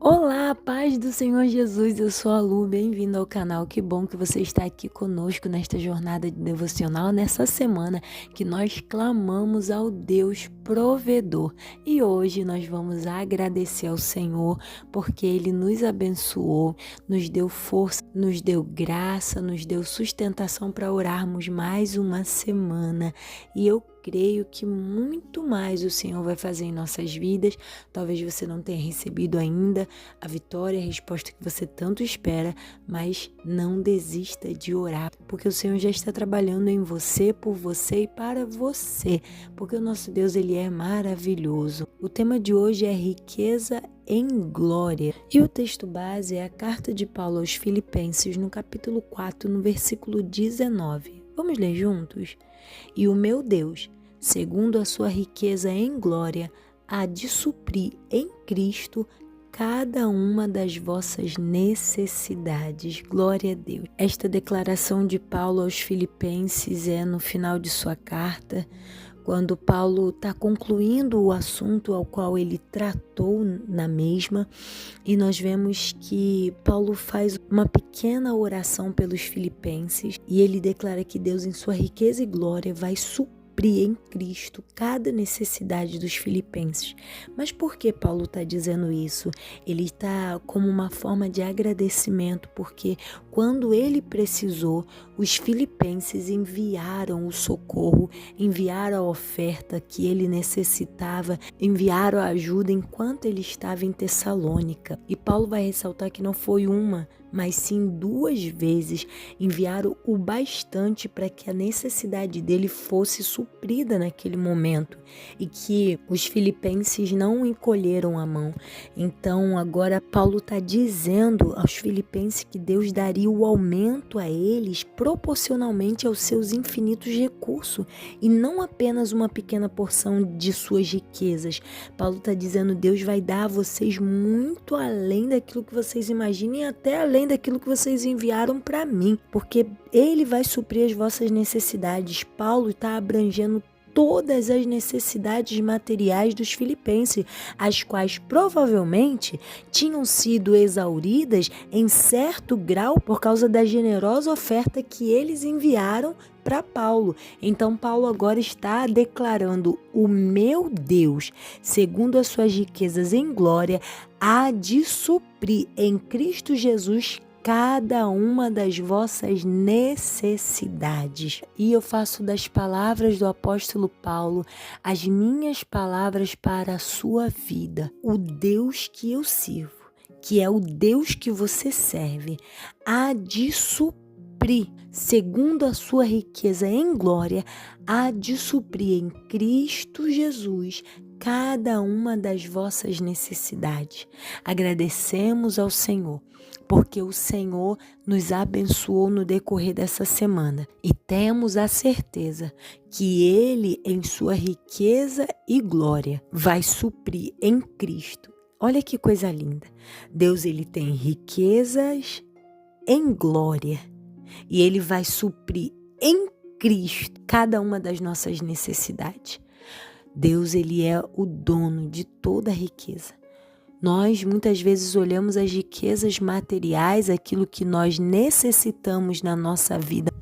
Olá, paz do Senhor Jesus, eu sou a Lu, bem-vindo ao canal. Que bom que você está aqui conosco nesta jornada de devocional, nessa semana que nós clamamos ao Deus provedor. E hoje nós vamos agradecer ao Senhor porque Ele nos abençoou, nos deu força, nos deu graça, nos deu sustentação para orarmos mais uma semana. E eu creio que muito mais o Senhor vai fazer em nossas vidas. Talvez você não tenha recebido ainda a vitória, a resposta que você tanto espera, mas não desista de orar, porque o Senhor já está trabalhando em você, por você e para você, porque o nosso Deus, Ele é maravilhoso. O tema de hoje é riqueza em glória. E o texto base é a carta de Paulo aos Filipenses, no capítulo 4, no versículo 19. Vamos ler juntos? E o meu Deus, segundo a sua riqueza em glória, há de suprir em Cristo cada uma das vossas necessidades. Glória a Deus. Esta declaração de Paulo aos Filipenses é no final de sua carta, quando Paulo está concluindo o assunto ao qual ele tratou na mesma, e nós vemos que Paulo faz uma pequena oração pelos filipenses, e ele declara que Deus, em sua riqueza e glória, vai suprir em Cristo cada necessidade dos filipenses. Mas por que Paulo está dizendo isso? Ele está como uma forma de agradecimento, porque quando ele precisou, os filipenses enviaram o socorro, enviaram a oferta que ele necessitava, enviaram a ajuda enquanto ele estava em Tessalônica. E Paulo vai ressaltar que não foi uma, mas sim 2 vezes enviaram o bastante para que a necessidade dele fosse suprida naquele momento, e que os filipenses não encolheram a mão. Então agora Paulo está dizendo aos filipenses que Deus daria o aumento a eles proporcionalmente aos seus infinitos recursos, e não apenas uma pequena porção de suas riquezas. Paulo está dizendo: Deus vai dar a vocês muito além daquilo que vocês imaginem, e até além daquilo que vocês enviaram para mim, porque Ele vai suprir as vossas necessidades. Paulo está abrangendo todas as necessidades materiais dos filipenses, as quais provavelmente tinham sido exauridas em certo grau por causa da generosa oferta que eles enviaram para Paulo. Então Paulo agora está declarando: o meu Deus, segundo as suas riquezas em glória, há de suprir em Cristo Jesus cada uma das vossas necessidades. E eu faço das palavras do apóstolo Paulo as minhas palavras para a sua vida. O Deus que eu sirvo, que é o Deus que você serve, há de suprir, segundo a sua riqueza em glória, há de suprir em Cristo Jesus cada uma das vossas necessidades. Agradecemos ao Senhor, porque o Senhor nos abençoou no decorrer dessa semana, e temos a certeza que Ele, em sua riqueza e glória, vai suprir em Cristo. Olha que coisa linda! Deus, Ele tem riquezas em glória, e Ele vai suprir em Cristo cada uma das nossas necessidades. Deus, Ele é o dono de toda a riqueza. Nós muitas vezes olhamos as riquezas materiais, aquilo que nós necessitamos na nossa vida,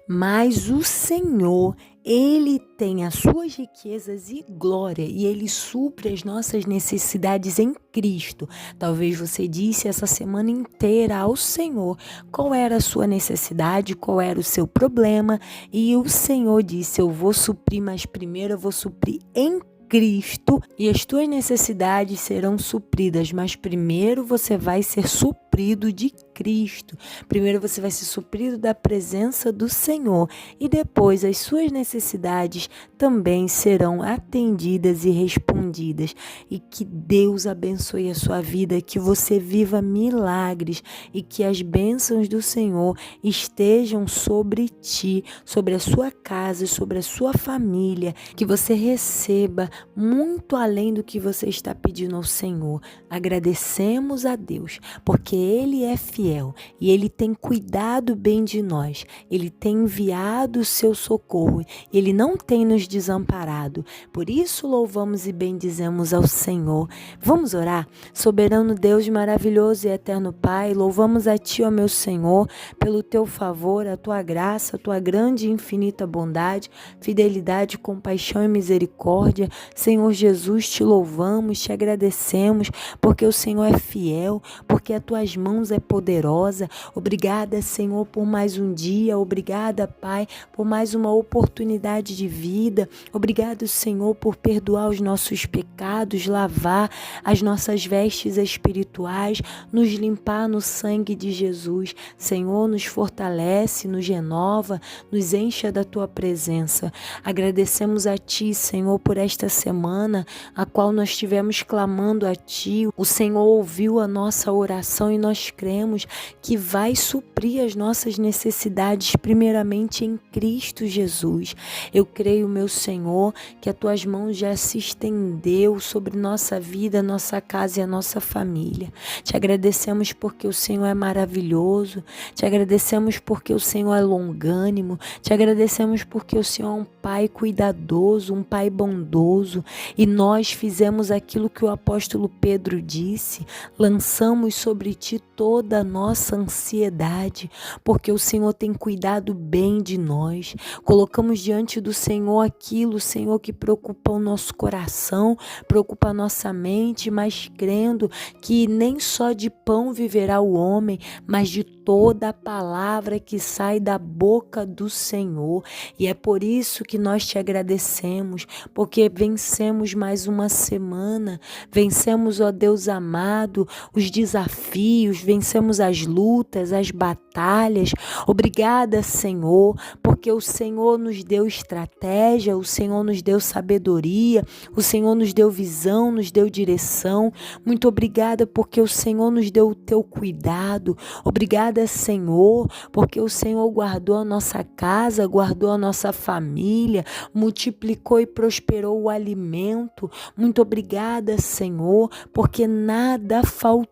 mas o Senhor, Ele tem as suas riquezas e glória, e Ele supre as nossas necessidades em Cristo. Talvez você disse essa semana inteira ao Senhor qual era a sua necessidade, qual era o seu problema, e o Senhor disse: eu vou suprir, mas primeiro eu vou suprir em Cristo, e as tuas necessidades serão supridas, mas primeiro você vai ser suprido de Cristo. Primeiro você vai ser suprido da presença do Senhor, e depois as suas necessidades também serão atendidas e respondidas. E que Deus abençoe a sua vida, que você viva milagres, e que as bênçãos do Senhor estejam sobre ti, sobre a sua casa, sobre a sua família, que você receba muito além do que você está pedindo ao Senhor. Agradecemos a Deus, porque Ele é fiel e Ele tem cuidado bem de nós. Ele tem enviado o seu socorro. Ele não tem nos desamparado. Por isso louvamos e bendizemos ao Senhor. Vamos orar? Soberano Deus maravilhoso e eterno Pai, louvamos a Ti, ó meu Senhor, pelo Teu favor, a Tua graça, a Tua grande e infinita bondade, fidelidade, compaixão e misericórdia. Senhor Jesus, Te louvamos, Te agradecemos, porque o Senhor é fiel, porque as Tuas mãos é poderosa. Obrigada, Senhor, por mais um dia. Obrigada, Pai, por mais uma oportunidade de vida. Obrigado, Senhor, por perdoar os nossos pecados, lavar as nossas vestes espirituais, nos limpar no sangue de Jesus. Senhor, nos fortalece, nos renova, nos encha da Tua presença. Agradecemos a Ti, Senhor, por esta semana, a qual nós estivemos clamando a Ti. O Senhor ouviu a nossa oração e nós cremos que vai suprir as nossas necessidades, primeiramente em Cristo Jesus. Eu creio, meu Senhor, que as Tuas mãos já se estendeu sobre nossa vida, nossa casa e a nossa família. Te agradecemos porque o Senhor é maravilhoso. Te agradecemos porque o Senhor é longânimo. Te agradecemos porque o Senhor é um Pai cuidadoso, um Pai bondoso. E nós fizemos aquilo que o apóstolo Pedro disse: lançamos sobre Ti toda a nossa ansiedade, porque o Senhor tem cuidado bem de nós. Colocamos diante do Senhor aquilo, Senhor, que preocupa o nosso coração, preocupa a nossa mente, mas crendo que nem só de pão viverá o homem, mas de toda a palavra que sai da boca do Senhor. E é por isso que nós Te agradecemos, porque vencemos mais uma semana, vencemos, ó Deus amado, os desafios, vencemos as lutas, as batalhas. Obrigada, Senhor, porque o Senhor nos deu estratégia, o Senhor nos deu sabedoria, o Senhor nos deu visão, nos deu direção. Muito obrigada porque o Senhor nos deu o Teu cuidado. Obrigada, Senhor, porque o Senhor guardou a nossa casa, guardou a nossa família, multiplicou e prosperou o alimento. Muito obrigada, Senhor, porque nada faltou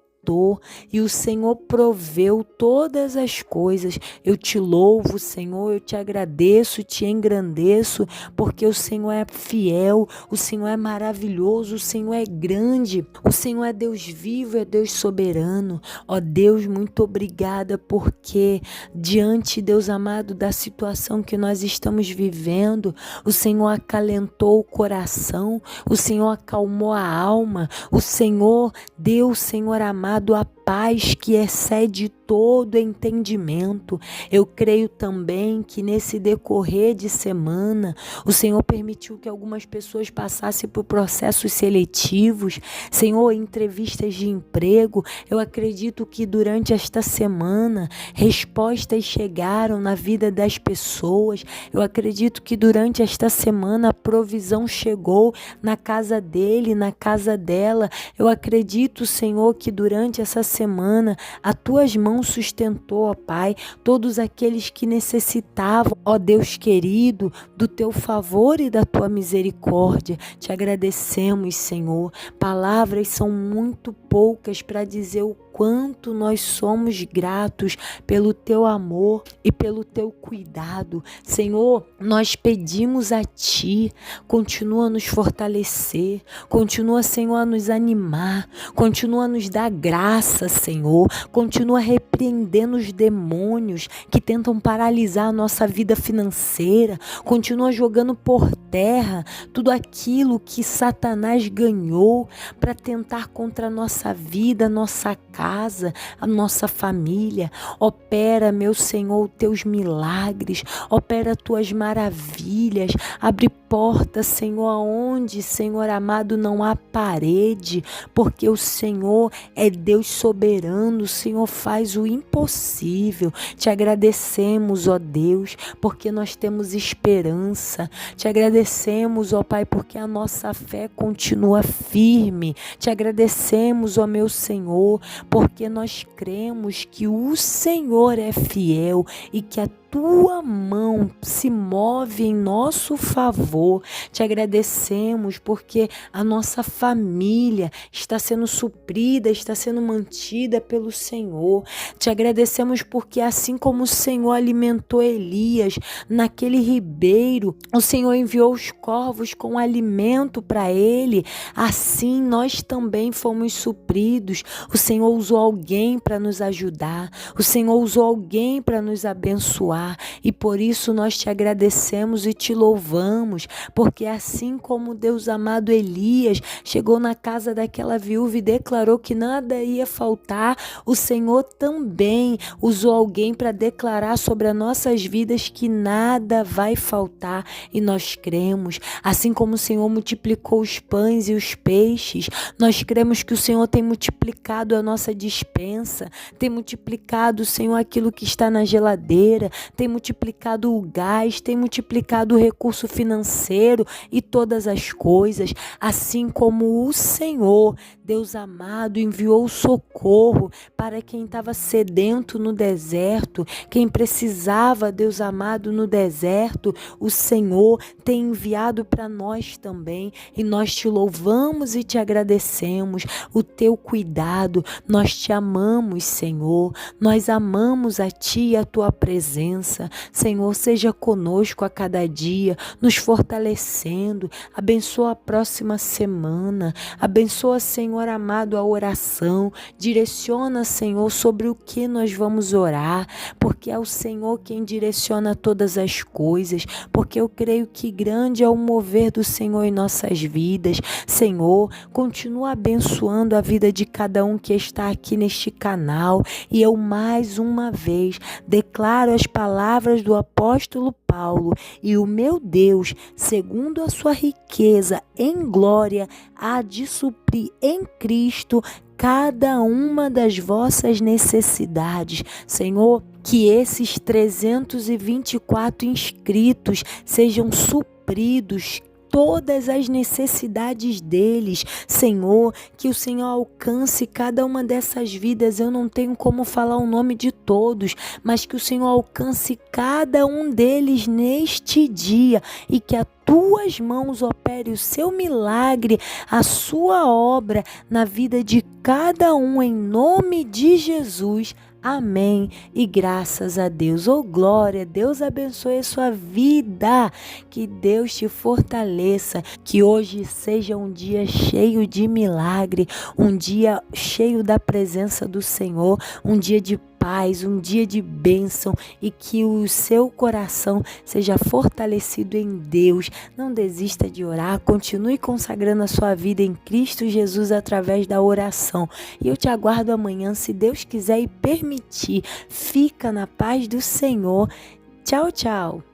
e o Senhor proveu todas as coisas. Eu Te louvo, Senhor, eu Te agradeço, Te engrandeço, porque o Senhor é fiel, o Senhor é maravilhoso, o Senhor é grande, o Senhor é Deus vivo, é Deus soberano. Ó Deus, muito obrigada, porque diante, Deus amado, da situação que nós estamos vivendo, o Senhor acalentou o coração, o Senhor acalmou a alma, o Senhor deu, Senhor amado, a paz que excede todo entendimento. Eu creio também que nesse decorrer de semana, o Senhor permitiu que algumas pessoas passassem por processos seletivos, Senhor, entrevistas de emprego. Eu acredito que durante esta semana, respostas chegaram na vida das pessoas. Eu acredito que durante esta semana, a provisão chegou na casa dele, na casa dela. Eu acredito, Senhor, que durante essa semana, as Tuas mãos sustentou, ó Pai, todos aqueles que necessitavam, ó Deus querido, do Teu favor e da Tua misericórdia. Te agradecemos, Senhor. Palavras são muito poucas para dizer o quanto nós somos gratos pelo Teu amor e pelo Teu cuidado. Senhor, nós pedimos a Ti, continua a nos fortalecer, continua, Senhor, a nos animar, continua a nos dar graça, Senhor, continua repreendendo os demônios que tentam paralisar a nossa vida financeira, continua jogando por terra tudo aquilo que Satanás ganhou para tentar contra a nossa vida, nossa casa, a nossa família. Opera, meu Senhor, Teus milagres, opera Tuas maravilhas, abre porta, Senhor, aonde, Senhor amado, não há parede, porque o Senhor é Deus soberano, o Senhor faz o impossível. Te agradecemos, ó Deus, porque nós temos esperança. Te agradecemos, ó Pai, porque a nossa fé continua firme. Te agradecemos, ó meu Senhor, porque nós cremos que o Senhor é fiel e que a tua mão se move em nosso favor. Te agradecemos porque a nossa família está sendo suprida, está sendo mantida pelo Senhor. Te agradecemos porque assim como o Senhor alimentou Elias naquele ribeiro, o Senhor enviou os corvos com alimento para ele, assim nós também fomos supridos. O Senhor usou alguém para nos ajudar, o Senhor usou alguém para nos abençoar, e por isso nós te agradecemos e te louvamos, porque assim como Deus amado Elias chegou na casa daquela viúva e declarou que nada ia faltar, o Senhor também usou alguém para declarar sobre as nossas vidas que nada vai faltar, e nós cremos. Assim como o Senhor multiplicou os pães e os peixes, nós cremos que o Senhor tem multiplicado a nossa despensa, tem multiplicado, Senhor, aquilo que está na geladeira, tem multiplicado o gás, tem multiplicado o recurso financeiro e todas as coisas. Assim como o Senhor, Deus amado, enviou socorro para quem estava sedento no deserto, quem precisava, Deus amado, no deserto, o Senhor tem enviado para nós também, e nós te louvamos e te agradecemos o teu cuidado. Nós te amamos, Senhor, nós amamos a ti e a tua presença. Senhor, seja conosco a cada dia, nos fortalecendo. Abençoa a próxima semana, abençoa, Senhor amado, a oração, direciona, Senhor, sobre o que nós vamos orar, porque é o Senhor quem direciona todas as coisas, porque eu creio que grande é o mover do Senhor em nossas vidas. Senhor, continua abençoando a vida de cada um que está aqui neste canal, e eu mais uma vez declaro as palavras do apóstolo Paulo: e o meu Deus, segundo a sua riqueza em glória, há de suprir em Cristo cada uma das vossas necessidades. Senhor, que esses 324 inscritos sejam supridos, todas as necessidades deles, Senhor, que o Senhor alcance cada uma dessas vidas. Eu não tenho como falar o nome de todos, mas que o Senhor alcance cada um deles neste dia, e que a tuas mãos opere o seu milagre, a sua obra na vida de cada um, em nome de Jesus. Amém. E graças a Deus. Oh, glória. Deus abençoe a sua vida. Que Deus te fortaleça. Que hoje seja um dia cheio de milagre, um dia cheio da presença do Senhor, um dia de paz, um dia de bênção, e que o seu coração seja fortalecido em Deus. Não desista de orar, continue consagrando a sua vida em Cristo Jesus através da oração. E eu te aguardo amanhã, se Deus quiser e permitir. Fica na paz do Senhor. Tchau, tchau.